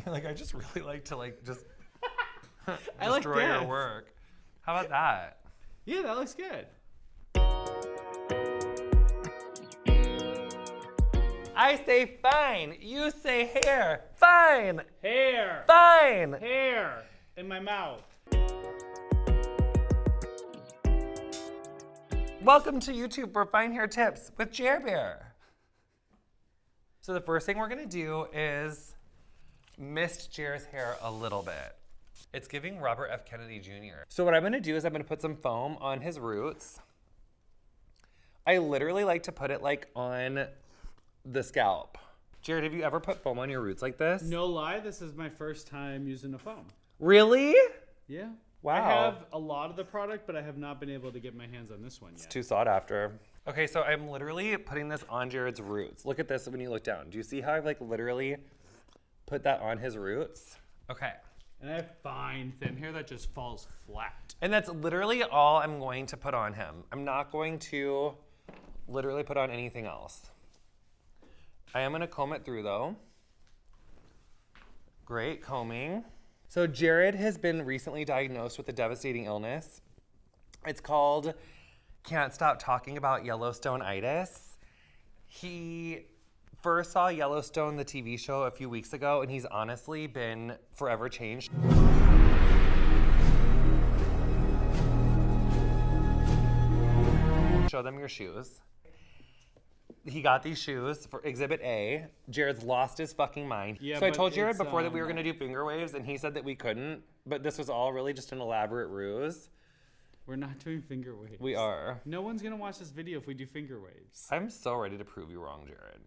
Like, I just really like to, like, just I like destroy your that. work. How about that? Yeah, that looks good. I say fine. You say hair. Fine. Hair. Fine. Hair in my mouth. Welcome to YouTube for Fine Hair Tips with Jare Bear. So the first thing we're gonna do is mist Jare's hair a little bit. It's giving Robert F. Kennedy Jr. So what I'm gonna do is I'm gonna put some foam on his roots. I literally like to put it like on the scalp. Jared, have you ever put foam on your roots like this? No lie, this is my first time using a foam. Really? Yeah. Wow. I have a lot of the product, but I have not been able to get my hands on this one yet. It's too sought after. Okay, so I'm literally putting this on Jared's roots. Look at this when you look down. Do you see how I've like literally put that on his roots? Okay. And I have fine, thin hair that just falls flat. And that's literally all I'm going to put on him. I'm not going to literally put on anything else. I am gonna comb it through though. Great combing. So Jared has been recently diagnosed with a devastating illness. It's called Can't Stop Talking About Yellowstone-itis. He first saw Yellowstone, the TV show, a few weeks ago, and he's honestly been forever changed. Show them your shoes. He got these shoes for Exhibit A. Jared's lost his fucking mind. Yeah, so I but told Jared it's, before that we were gonna do finger waves, and he said that we couldn't, but this was all really just an elaborate ruse. We're not doing finger waves. We are. No one's gonna watch this video if we do finger waves. I'm so ready to prove you wrong, Jared.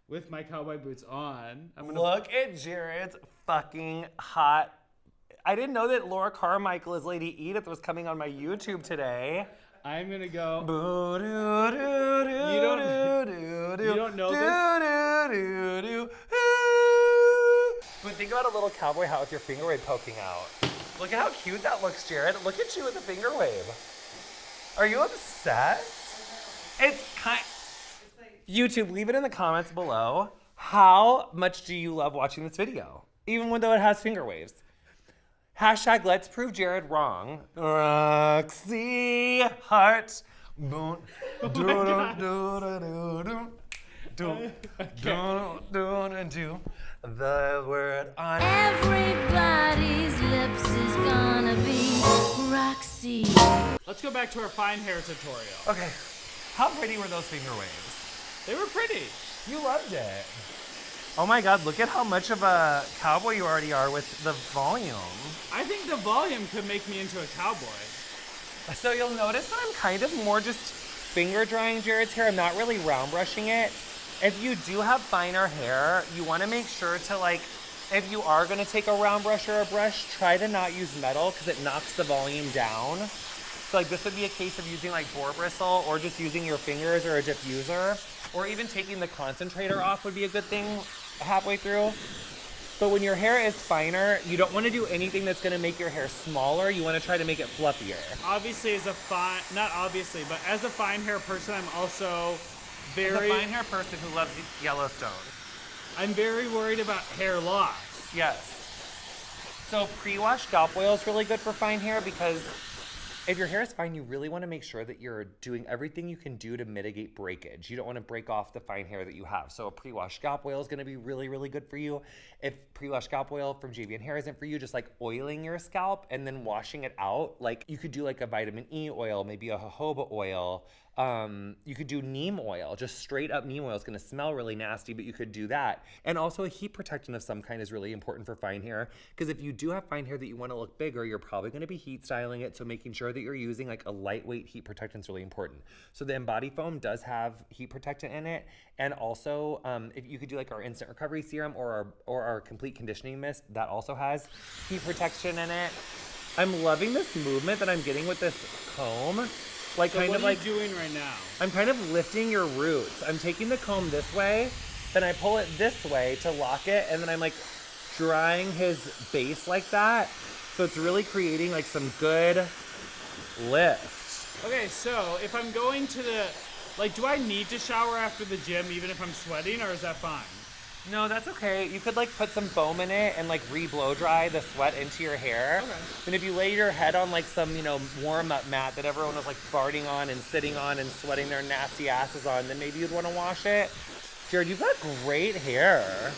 With my cowboy boots on, I'm gonna Look at Jared's fucking hot. I didn't know that Laura Carmichael as Lady Edith was coming on my YouTube today. I'm gonna go. You don't know this? But think about a little cowboy hat with your finger wave poking out. Look at how cute that looks, Jared. Look at you with a finger wave. Are you obsessed? It's kind. YouTube, leave it in the comments below. How much do you love watching this video? Even though it has finger waves. Hashtag let's prove Jared wrong. Roxy Heart. Do the word on Everybody's lips is gonna be Roxy. Let's go back to our fine hair tutorial. Okay. How pretty were those finger waves? They were pretty. You loved it. Oh my God, look at how much of a cowboy you already are with the volume. I think the volume could make me into a cowboy. So you'll notice that I'm kind of more just finger drying Jared's hair. I'm not really round brushing it. If you do have finer hair, you wanna make sure to like, if you are gonna take a round brush or a brush, try to not use metal because it knocks the volume down. So like this would be a case of using like boar bristle or just using your fingers or a diffuser, or even taking the concentrator off would be a good thing halfway through. But when your hair is finer, you don't want to do anything that's going to make your hair smaller. You want to try to make it fluffier. Obviously, as a not obviously, but as a fine hair person, I'm also very. As a fine hair person who loves Yellowstone. I'm very worried about hair loss. Yes. So pre-wash scalp oil is really good for fine hair because if your hair is fine, you really want to make sure that you're doing everything you can do to mitigate breakage. You don't want to break off the fine hair that you have. So a pre-wash scalp oil is going to be really, really good for you. If pre-wash scalp oil from JVN Hair isn't for you, just like oiling your scalp and then washing it out. Like you could do like a vitamin E oil, maybe a jojoba oil. You could do neem oil, just straight up neem oil. It's gonna smell really nasty, but you could do that. And also a heat protectant of some kind is really important for fine hair, because if you do have fine hair that you wanna look bigger, you're probably gonna be heat styling it, so making sure that you're using like a lightweight heat protectant is really important. So the Embody Foam does have heat protectant in it, and also if you could do like our Instant Recovery Serum or our Complete Conditioning Mist, that also has heat protection in it. I'm loving this movement that I'm getting with this comb. Like So kind what of are like you doing right now? I'm kind of lifting your roots. I'm taking the comb this way, then I pull it this way to lock it, and then I'm like drying his base like that. So it's really creating like some good lift. Okay, so if I'm going to the, like, do I need to shower after the gym even if I'm sweating, or is that fine? No, that's okay. You could like put some foam in it and like re-blow dry the sweat into your hair. Okay. And if you lay your head on like some, warm up mat that everyone was like farting on and sitting on and sweating their nasty asses on, then maybe you'd want to wash it. Jared, you've got great hair.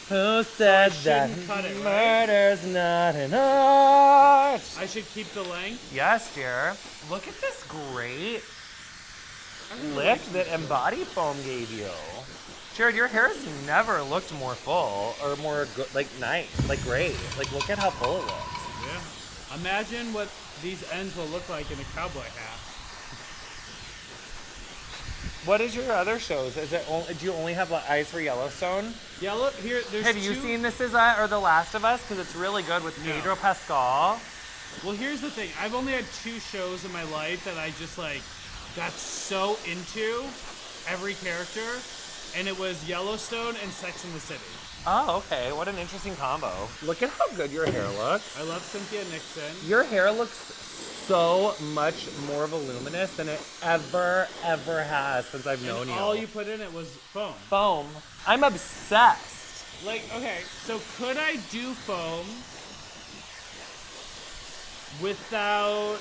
Who said that cut it, right? murder's not an art? I should keep the length? Yes, Jared. Look at this great lift that Embody Foam gave you. Jared, your hair has never looked more full or more nice, great. Like, look at how full it looks. Yeah. Imagine what these ends will look like in a cowboy hat. What is your other shows? Is it only, do you only have eyes for Yellowstone? Yellow, here, there's Have you seen This Is or The Last of Us? Because it's really good with No. Pedro Pascal. Well, here's the thing. I've only had 2 shows in my life that I just got so into every character, and it was Yellowstone and Sex and the City. Oh, okay. What an interesting combo. Look at how good your hair looks. I love Cynthia Nixon. Your hair looks so much more voluminous than it ever has since I've known And you. all you put in it was foam. Foam. I'm obsessed. Okay, so could I do foam without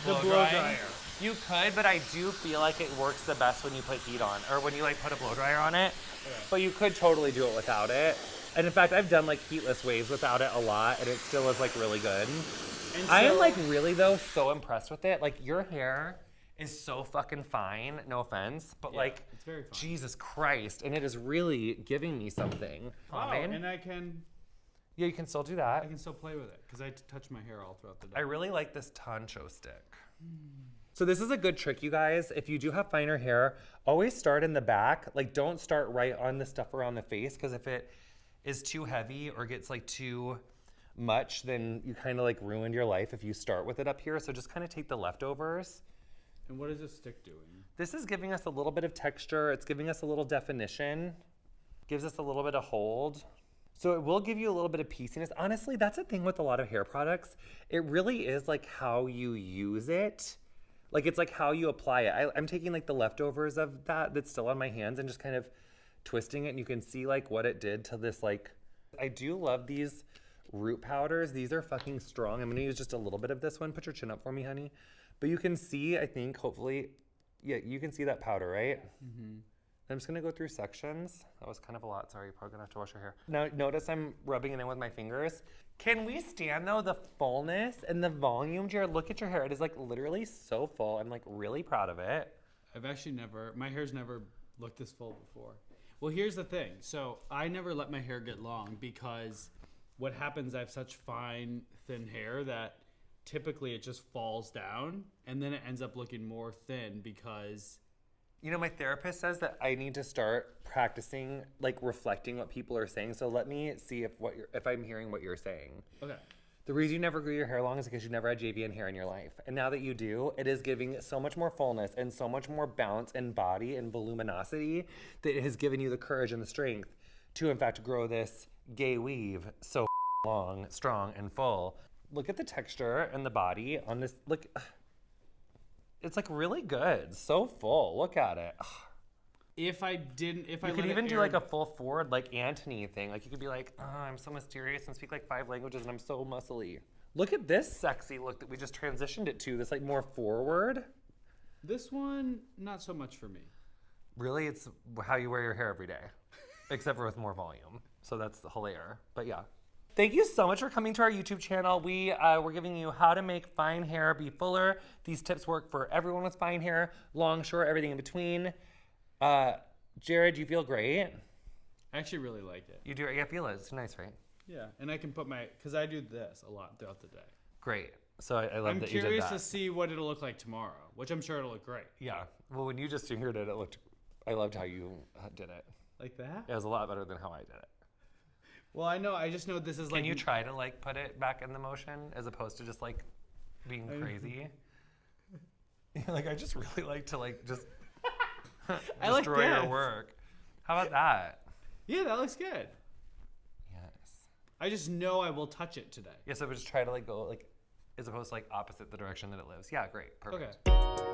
the blow dryer? You could, but I do feel like it works the best when you put heat on, or when you put a blow dryer on it. Okay. But you could totally do it without it. And in fact, I've done heatless waves without it a lot, and it still is really good. And I am so- really though so impressed with it. Your hair is so fucking fine. No offense, but it's very fine. Jesus Christ, and it is really giving me something. Oh, Fine. and I can Yeah, you can still do that. still play with it because I touch my hair all throughout the day. I really like this Tancho stick. So this is a good trick, you guys. If you do have finer hair, always start in the back. Don't start right on the stuff around the face, because if it is too heavy or gets too much, then you kind of ruined your life if you start with it up here. So just kind of take the leftovers. And what is this stick doing? This is giving us a little bit of texture. It's giving us a little definition. Gives us a little bit of hold. So it will give you a little bit of pieciness. Honestly, that's the thing with a lot of hair products. It really is how you use it. It's how you apply it. I'm taking the leftovers of that's still on my hands and just kind of twisting it, and you can see what it did to this I do love these root powders. These are fucking strong. I'm gonna use just a little bit of this one. Put your chin up for me, honey. But you can see, I think, hopefully, yeah, you can see that powder, right? Mm-hmm. I'm just gonna go through sections. That was kind of a lot. Sorry, you're probably gonna have to wash your hair. Now, notice I'm rubbing it in with my fingers. Can we stand though the fullness and the volume, Jared? Look at your hair. It is literally so full. I'm really proud of it. I've actually my hair's never looked this full before. Well, here's the thing. So I never let my hair get long because what happens, I have such fine, thin hair that typically it just falls down and then it ends up looking more thin because... My therapist says that I need to start practicing, reflecting what people are saying. So let me see if I'm hearing what you're saying. Okay. The reason you never grew your hair long is because you never had JVN hair in your life. And now that you do, it is giving so much more fullness and so much more bounce and body and voluminosity that it has given you the courage and the strength to, in fact, grow this gay weave so long, strong, and full. Look at the texture and the body on this. Look, it's really good. So full. Look at it. If I You could even do a full forward Antony thing. You could be oh, I'm so mysterious and speak 5 languages and I'm so muscly. Look at this sexy look that we just transitioned it to. This more forward. This one, not so much for me. Really, it's how you wear your hair every day, except for with more volume. So that's hilarious. But yeah. Thank you so much for coming to our YouTube channel. We're giving you how to make fine hair be fuller. These tips work for everyone with fine hair, long, short, everything in between. Jared, you feel great? I actually really like it. You do? Yeah, I feel it. It's nice, right? Yeah, and I can put because I do this a lot throughout the day. Great. So I love I'm that you did that. curious to see what it'll look like tomorrow, which I'm sure it'll look great. Yeah. Well, when you just fingered it, I loved how you did it. Like that? It was a lot better than how I did it. Well, I just know this is Can you try to put it back in the motion as opposed to just being crazy? I just really like to just destroy your work. How about that? Yeah, that looks good. Yes. I just know I will touch it today. Yes, I would just try to go as opposed to opposite the direction that it lives. Yeah, great. Perfect. Okay.